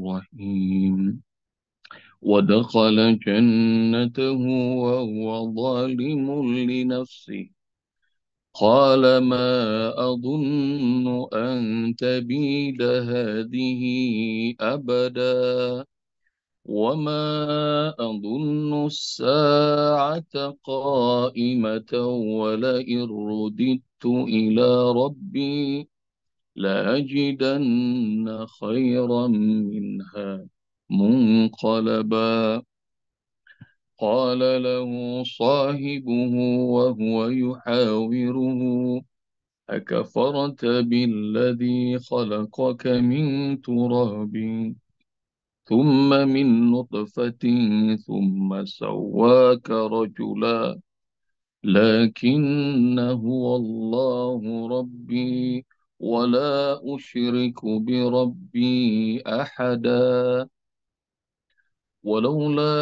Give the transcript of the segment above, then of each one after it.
الرحيم ودخل جنته وهو ظالم لنفسه قال ما أظن أن تبيد هذه أبدا وما أظن الساعة قائمة ولئن رددت إلى ربي لأجدن خيرا منها منقلبا قال له صاحبه وهو يحاوره أكفرت بالذي خلقك من تراب ثم من نطفة ثم سواك رجلا لكن هو الله ربي ولا أشرك بربي أحدا ولولا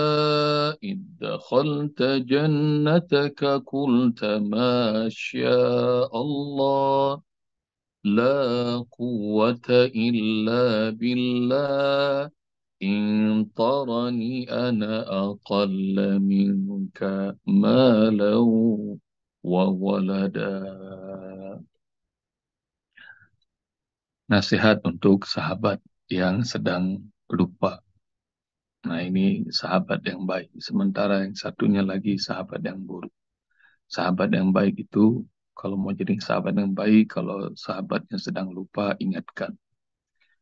إذ دخلت جنتك قلت ما شاء الله لا قوة إلا بالله إن ترني أنا أقل منك مالا وولدا. Nasihat untuk sahabat yang sedang lupa. Nah, ini sahabat yang baik. Sementara yang satunya lagi sahabat yang buruk. Sahabat yang baik itu, kalau mau jadi sahabat yang baik, kalau sahabatnya sedang lupa, ingatkan.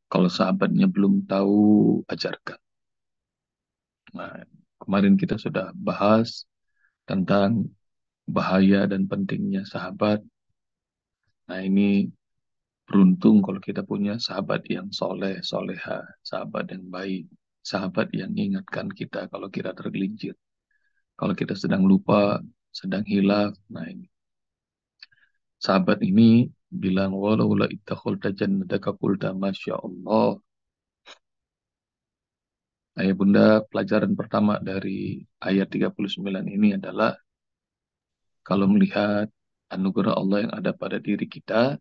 Kalau sahabatnya belum tahu, ajarkan. Nah, kemarin kita sudah bahas tentang bahaya dan pentingnya sahabat. Nah, ini beruntung kalau kita punya sahabat yang soleh, soleha, sahabat yang baik, sahabat yang ingatkan kita kalau kita tergelincir. Kalau kita sedang lupa, sedang hilaf, nah ini. Sahabat ini bilang, walau la ittakhulta jannataka qulta masya Allah. Ayah bunda, pelajaran pertama dari ayat 39 ini adalah kalau melihat anugerah Allah yang ada pada diri kita,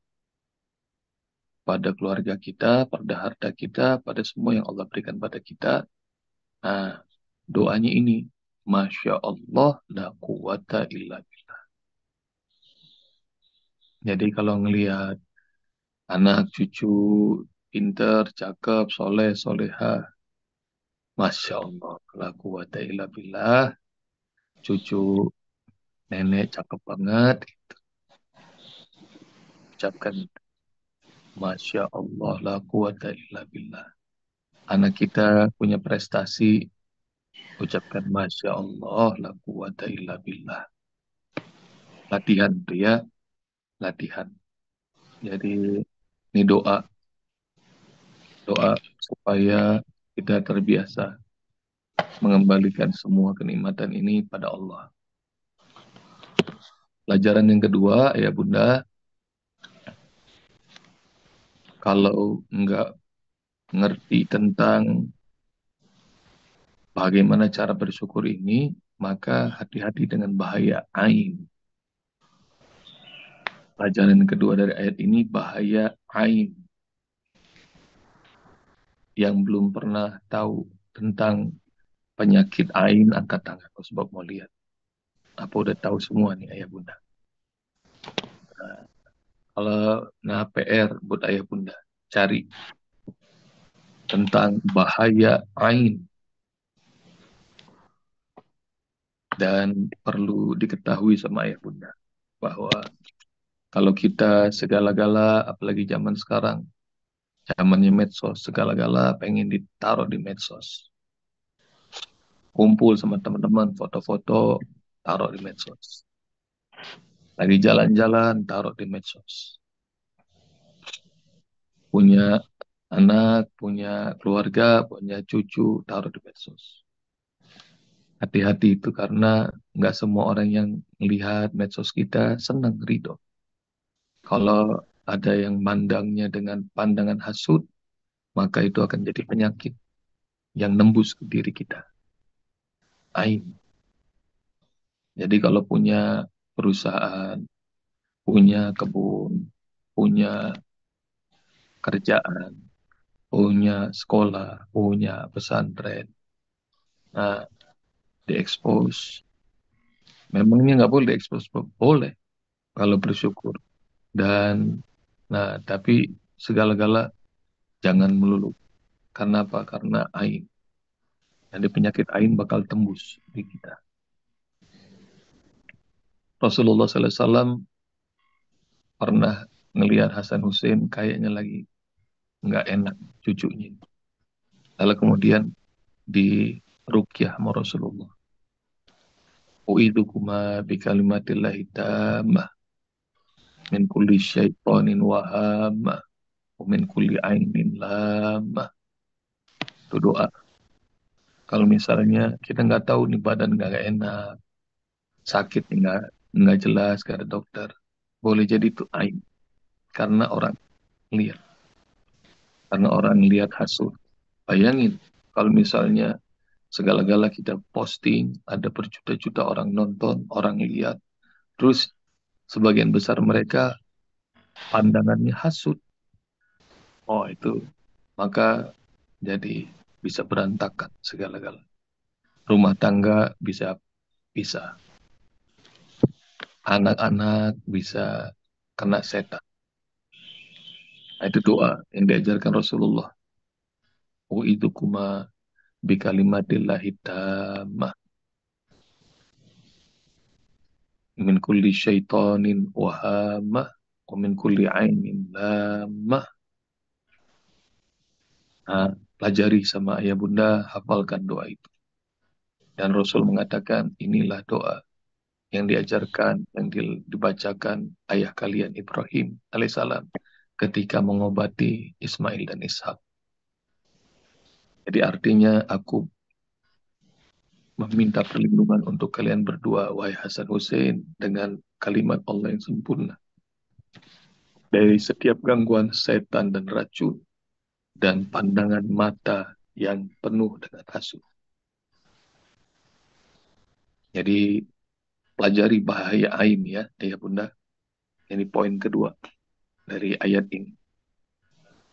pada keluarga kita, pada harta kita, pada semua yang Allah berikan pada kita. Nah, doanya ini, Masya Allah, la quwata illa billah. Jadi kalau ngelihat anak cucu pinter, cakep, soleh, soleha, Masya Allah, la quwata illa billah. Cucu nenek cakep banget, ucapkan Masya Allah, la quwata illa billah. Anak kita punya prestasi, ucapkan Masya Allah, la quwata illa billah. Latihan tuh ya, latihan. Jadi ini doa, doa supaya kita terbiasa mengembalikan semua kenikmatan ini pada Allah. Pelajaran yang kedua, ya Bunda, kalau nggak ngerti tentang bagaimana cara bersyukur ini, maka hati-hati dengan bahaya ain. Pelajaran yang kedua dari ayat ini, bahaya ain. Yang belum pernah tahu tentang penyakit ain, angkat tangan. Sebab mau lihat. Apa udah tahu semua nih ayah bunda? Nah, kalau PR buat ayah bunda, cari tentang bahaya ain. Dan perlu diketahui sama ayah bunda, bahwa kalau kita segala-gala, apalagi zaman sekarang, zamannya medsos, segala-gala pengen ditaruh di medsos. Kumpul sama teman-teman, foto-foto, taruh di medsos. Lagi jalan-jalan, taruh di medsos. Punya anak, punya keluarga, punya cucu, taruh di medsos. Hati-hati itu karena nggak semua orang yang melihat medsos kita senang, ridho. Kalau ada yang mandangnya dengan pandangan hasut, maka itu akan jadi penyakit yang nembus ke diri kita. Ain. Jadi kalau punya perusahaan, punya kebun, punya kerjaan, punya sekolah, punya pesantren. Nah, diekspos. Memangnya nggak boleh diekspos? Boleh kalau bersyukur. Dan, nah, tapi segala-gala jangan melulu. Karena apa? Karena ain. Nanti penyakit ain bakal tembus di kita. Rasulullah SAW pernah ngelihat Hasan Hussein kayaknya lagi nggak enak cucunya. Lalu kemudian di ruqyah sama Rasulullah. Uidukuma bi kalimatillahi tammah min kulli syaitanin wahamah wa min kulli ainin lamah. Itu doa. Kalau misalnya kita nggak tahu nih badan nggak enak, sakit nggak jelas kata dokter, boleh jadi itu ain karena orang lihat, karena orang lihat hasut. Bayangin kalau misalnya segala-gala kita posting, ada berjuta-juta orang nonton, orang lihat, terus sebagian besar mereka pandangannya hasut. Oh itu, maka jadi bisa berantakan segala-gala. Rumah tangga bisa bisa, anak-anak bisa kena setan. Nah, itu doa yang diajarkan Rasulullah. Uidukuma bikalimatillahi tammah min kulli syaitanin wahamah wa min kulli ainin lamah. Nah, pelajari sama ayah bunda, hafalkan doa itu. Dan Rasul mengatakan, inilah doa yang diajarkan, yang dibacakan ayah kalian Ibrahim alaihissalam ketika mengobati Ismail dan Ishak. Jadi artinya aku meminta perlindungan untuk kalian berdua, wahai Hasan Hussein, dengan kalimat Allah yang sempurna. Dari setiap gangguan setan dan racun, dan pandangan mata yang penuh dengan hasut. Jadi pelajari bahaya ain ya, ayah bunda. Ini poin kedua dari ayat ini.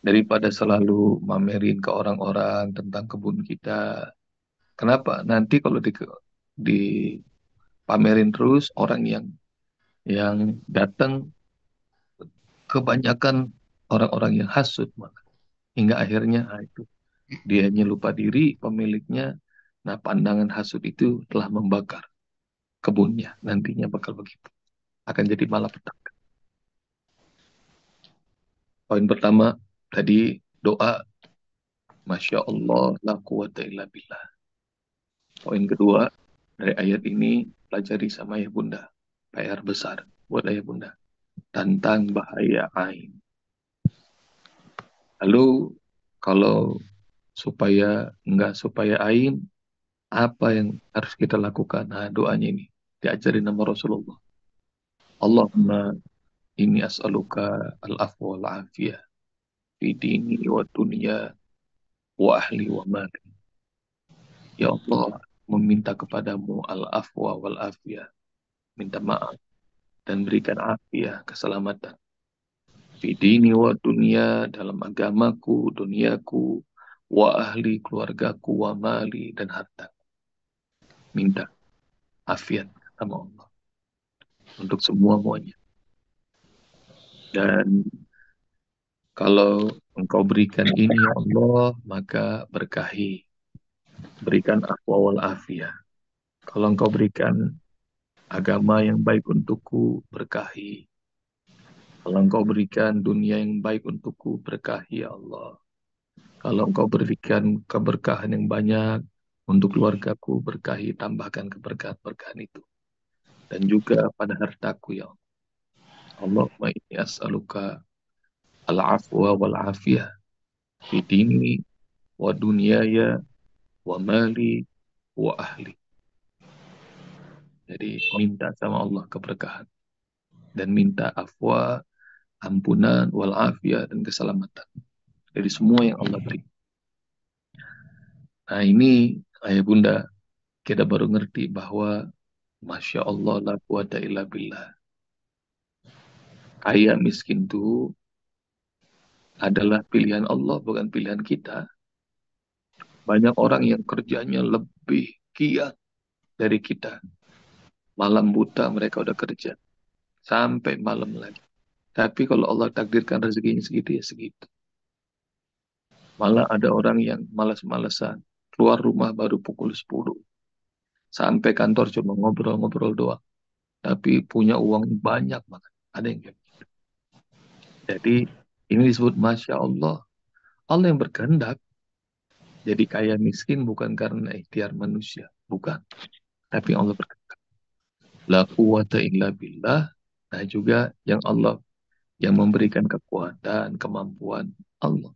Daripada selalu mamerin ke orang-orang tentang kebun kita. Kenapa? Nanti kalau dipamerin terus orang yang datang kebanyakan orang-orang yang hasut malah. Hingga akhirnya itu dianya lupa diri pemiliknya. Nah, pandangan hasut itu telah membakar kebunnya. Nantinya bakal begitu. Akan jadi malapetaka. Poin pertama tadi doa, Masya Allah, la quwata illa billah. Poin kedua, dari ayat ini, pelajari sama ayah bunda. PR besar buat ayah bunda. Tentang bahaya ain. Lalu, kalau supaya ain, apa yang harus kita lakukan? Nah, doanya ini. Diajarin nama Rasulullah. Allahumma inni as'aluka al-afwa wal-afiyah. Fi dini wa dunia wa ahli wa mali. Ya Allah, meminta kepadamu al-afwa wal-afiyah. Minta maaf dan berikan afiyah, keselamatan. Fidini wa dunia, dalam agamaku, duniaku, wa ahli, keluargaku, wa mali, dan harta. Minta afiat sama Allah untuk semua-muanya. Dan kalau engkau berikan ini ya Allah, maka berkahi. Berikan afwa wal afiyah. Kalau engkau berikan agama yang baik untukku, berkahi. Kalau engkau berikan dunia yang baik untukku, berkahi ya Allah. Kalau engkau berikan keberkahan yang banyak untuk keluargaku, berkahi, tambahkan keberkahan-berkahan itu. Dan juga pada hartaku ya Allah. Allahumma inni as'aluka al-afwa wal-afiyah fi dini wa dunyaya wa mali wa ahli. Jadi minta sama Allah keberkahan. Dan minta afwa, ampunan, wal-afiyah, dan keselamatan. Dari semua yang Allah beri. Nah ini ayah bunda, kita baru ngerti bahwa Masya Allah la quwata illa billah. Kaya miskin tuh adalah pilihan Allah, bukan pilihan kita. Banyak orang yang kerjanya lebih giat dari kita. Malam buta mereka udah kerja. Sampai malam lagi. Tapi kalau Allah takdirkan rezekinya segitu ya segitu. Malah ada orang yang malas-malesan. Keluar rumah baru pukul 10. Sampai kantor cuma ngobrol-ngobrol doang. Tapi punya uang banyak banget. Ada yang kayak gitu. Jadi ini disebut Masya Allah. Allah yang berkehendak. Jadi kaya miskin bukan karena ikhtiar manusia. Bukan. Tapi Allah berkehendak. La quwata illa billah. Nah juga yang Allah yang memberikan kekuatan, kemampuan Allah.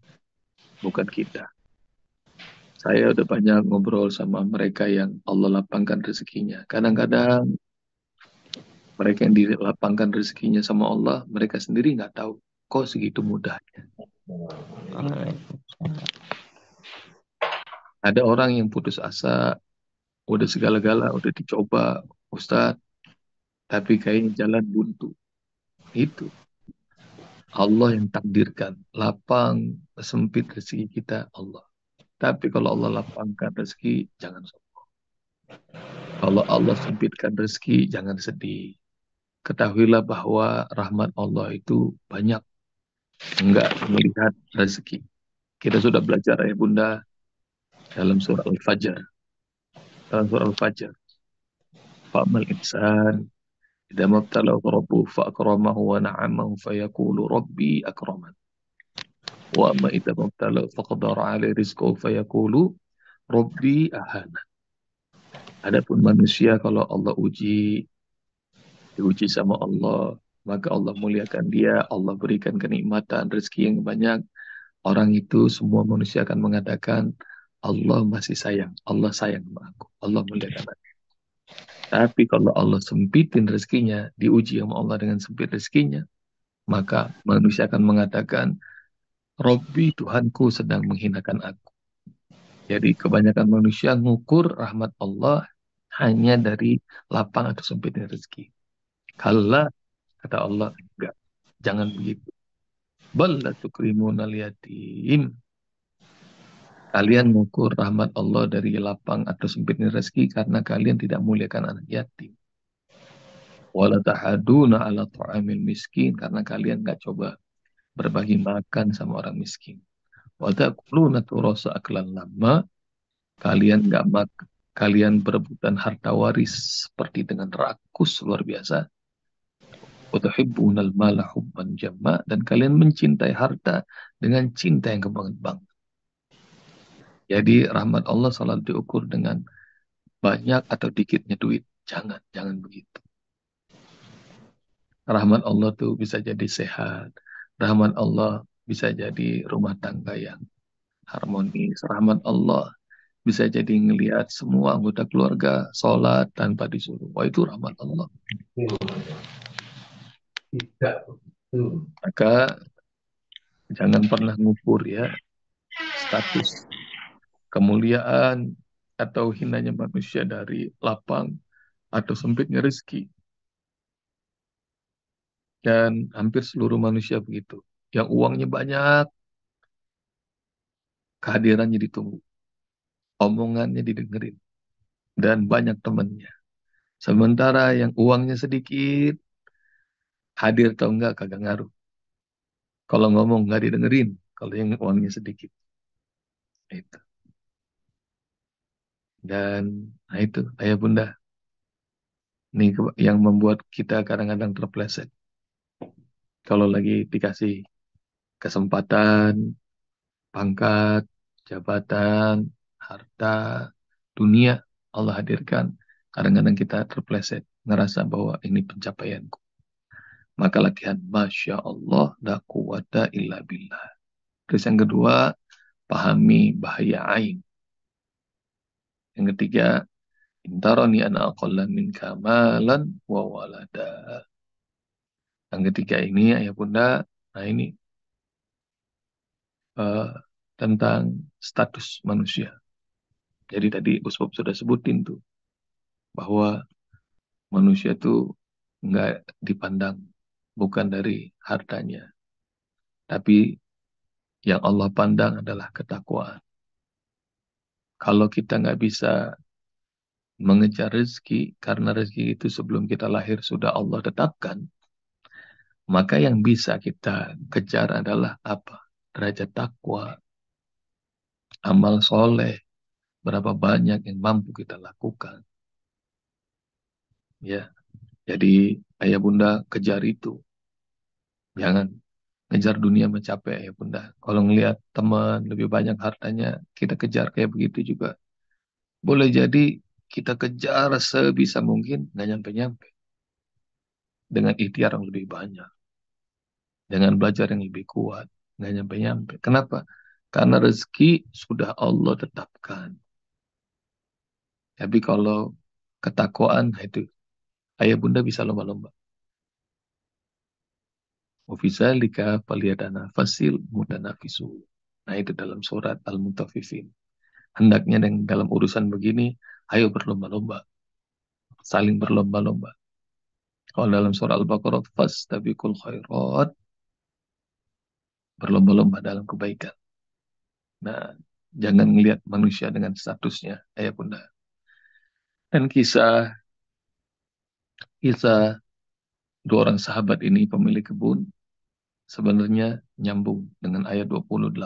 Bukan kita. Saya udah banyak ngobrol sama mereka yang Allah lapangkan rezekinya. Kadang-kadang mereka yang dilapangkan rezekinya sama Allah, mereka sendiri nggak tahu kok segitu mudahnya. Ada orang yang putus asa, udah segala-gala, udah dicoba, Ustadz, tapi kayaknya jalan buntu. Itu Allah yang takdirkan. Lapang, sempit rezeki kita Allah. Tapi kalau Allah lapangkan rezeki, jangan sombong. Kalau Allah sempitkan rezeki, jangan sedih. Ketahuilah bahwa rahmat Allah itu banyak, enggak melihat rezeki. Kita sudah belajar ya Bunda dalam surah Al-Fajr. Dalam surah Al-Fajr. Fa'amal insan idza mabtalahu rabbuhu fa'akramahu wa na'amahu fayaqulu rabbi akraman. Wa amma idza mabtalahu faqadara 'alaihi rizqahu fayaqulu rabbi ahana. Adapun manusia kalau Allah diuji sama Allah, maka Allah muliakan dia, Allah berikan kenikmatan, rezeki yang banyak. Orang itu semua manusia akan mengatakan, Allah masih sayang, Allah sayang sama aku, Allah muliakan aku. Tapi kalau Allah sempitin rezekinya, diuji sama Allah dengan sempit rezekinya, maka manusia akan mengatakan, Robbi Tuhanku sedang menghinakan aku. Jadi kebanyakan manusia ngukur rahmat Allah hanya dari lapang atau sempitnya rezeki. Kalau kata Allah, enggak, jangan begitu. Bal la tukrimunal yatim. Kalian mengukur rahmat Allah dari lapang atau sempitnya rezeki karena kalian tidak muliakan anak yatim. Wala tahaduna ala ta'amil miskin karena kalian nggak coba berbagi makan sama orang miskin. Wa ta'kuluna turasa aklan lama. Kalian nggak mak kalian berebutan harta waris seperti dengan rakus luar biasa. Wa tuhibbunal mala hubban jamma dan kalian mencintai harta dengan cinta yang kebang-kebang. Jadi rahmat Allah selalu diukur dengan banyak atau dikitnya duit. Jangan, jangan begitu. Rahmat Allah tuh bisa jadi sehat. Rahmat Allah bisa jadi rumah tangga yang harmonis. Rahmat Allah bisa jadi ngelihat semua anggota keluarga sholat tanpa disuruh. Wah itu rahmat Allah. Tidak. Maka jangan pernah ngukur ya status kemuliaan atau hinanya manusia dari lapang atau sempitnya rezeki. Dan hampir seluruh manusia begitu. Yang uangnya banyak, kehadirannya ditunggu, omongannya didengerin, dan banyak temannya. Sementara yang uangnya sedikit, hadir atau enggak kagak ngaruh. Kalau ngomong nggak didengerin, kalau yang uangnya sedikit. Itu. Dan nah itu, ayah bunda, ini yang membuat kita kadang-kadang terpleset. Kalau lagi dikasih kesempatan, pangkat, jabatan, harta, dunia, Allah hadirkan. Kadang-kadang kita terpleset, ngerasa bahwa ini pencapaianku. Maka latihan, Masya Allah, la quwata illa billah. Terus yang kedua, pahami bahaya ain. Yang ketiga, intaroni ana aqalla minka malan wa walada. Yang ketiga ini, ayah bunda, nah ini eh, tentang status manusia. Jadi tadi Usbab sudah sebutin tuh, bahwa manusia tuh nggak dipandang bukan dari hartanya, tapi yang Allah pandang adalah ketakwaan. Kalau kita nggak bisa mengejar rezeki, karena rezeki itu sebelum kita lahir sudah Allah tetapkan, maka yang bisa kita kejar adalah apa? Derajat takwa, amal soleh, berapa banyak yang mampu kita lakukan. Ya, jadi ayah bunda kejar itu. Jangan ngejar dunia mencapai ayah bunda. Kalau ngelihat teman lebih banyak hartanya, kita kejar kayak begitu juga. Boleh jadi kita kejar sebisa mungkin nggak nyampe-nyampe. Dengan ikhtiar yang lebih banyak. Dengan belajar yang lebih kuat. Nggak nyampe-nyampe. Kenapa? Karena rezeki sudah Allah tetapkan. Tapi kalau ketakwaan, nah itu ayah bunda bisa lomba-lomba. Wafizalika faliyadana fasil mutanafisu. Nah itu dalam surat Al-Mutaffifin. Hendaknya dalam urusan begini, ayo berlomba-lomba. Saling berlomba-lomba. Kalau dalam surah Al-Baqarah, fastabiqul khairat, berlomba-lomba dalam kebaikan. Nah, jangan melihat manusia dengan statusnya, ayah bunda. Dan kisah kisah dua orang sahabat ini pemilik kebun sebenarnya nyambung dengan ayat 28.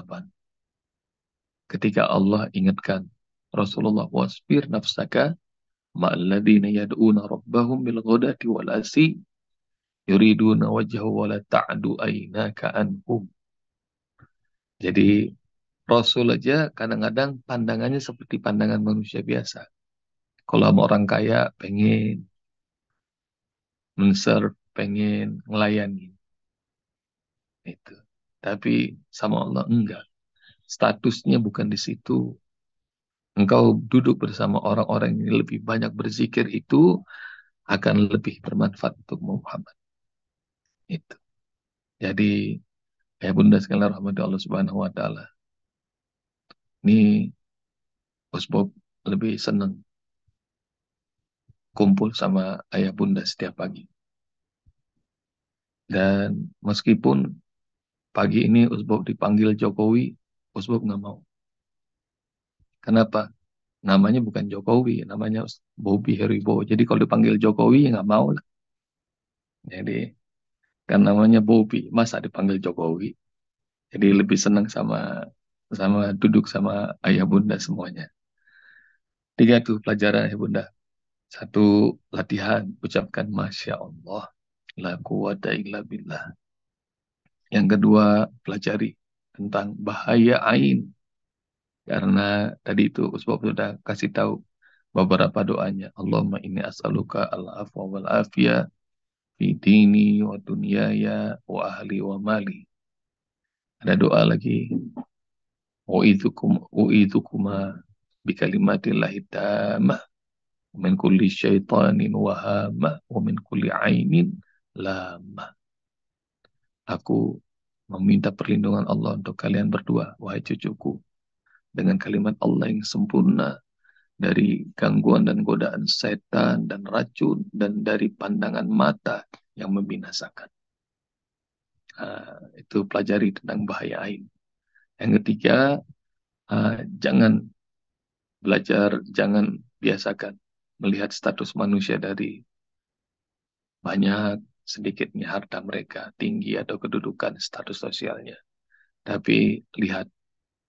Ketika Allah ingatkan Rasulullah, wasbir nafsaka ma'alladina yad'una rabbahum bil ghadati wal asi yuriduna wajhahu wa la ta'du aynaka anhum. Jadi Rasul aja kadang-kadang pandangannya seperti pandangan manusia biasa. Kalau sama orang kaya pengen men-serve, pengen ngelayani itu. Tapi sama Allah enggak. Statusnya bukan di situ. Engkau duduk bersama orang-orang yang lebih banyak berzikir itu akan lebih bermanfaat untuk Muhammad. Itu. Jadi ya bunda sekalian rahmati Allah Subhanahu wa taala. Ini Bos Bob lebih senang kumpul sama ayah bunda setiap pagi. Dan meskipun pagi ini Usbob dipanggil Jokowi, Usbob nggak mau. Kenapa? Namanya bukan Jokowi, namanya Bobby Heribo. Jadi kalau dipanggil Jokowi ya nggak mau lah. Jadi kan namanya Bobby, masa dipanggil Jokowi? Jadi lebih senang sama sama duduk sama ayah bunda semuanya. Tiga tuh pelajaran ayah bunda. Satu, latihan ucapkan Masya Allah. La quwata illa billah. Yang kedua, pelajari tentang bahaya ain. Karena tadi itu Usbab sudah kasih tahu beberapa doanya. Allahumma inni as'aluka al-afwa wal afiyah fi dini wa dunyaya wa ahli wa mali. Ada doa lagi. U'idhukuma bikalimatillahi tamah min kulli syaitanin wahamah wa min kulli ainin lamah. Aku meminta perlindungan Allah untuk kalian berdua, wahai cucuku, dengan kalimat Allah yang sempurna dari gangguan dan godaan setan dan racun dan dari pandangan mata yang membinasakan. Itu pelajari tentang bahaya ain. Yang ketiga, jangan jangan biasakan melihat status manusia dari banyak sedikitnya harta mereka, tinggi atau kedudukan status sosialnya. Tapi lihat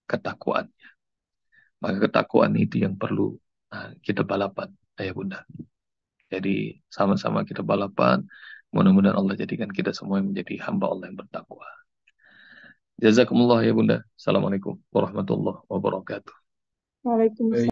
ketakwaan. Maka ketakwaan itu yang perlu kita balapan, ayah bunda. Jadi sama-sama kita balapan. Mudah-mudahan Allah jadikan kita semua menjadi hamba Allah yang bertakwa. Jazakumullah ya bunda. Assalamualaikum warahmatullahi wabarakatuh. Waalaikumsalam.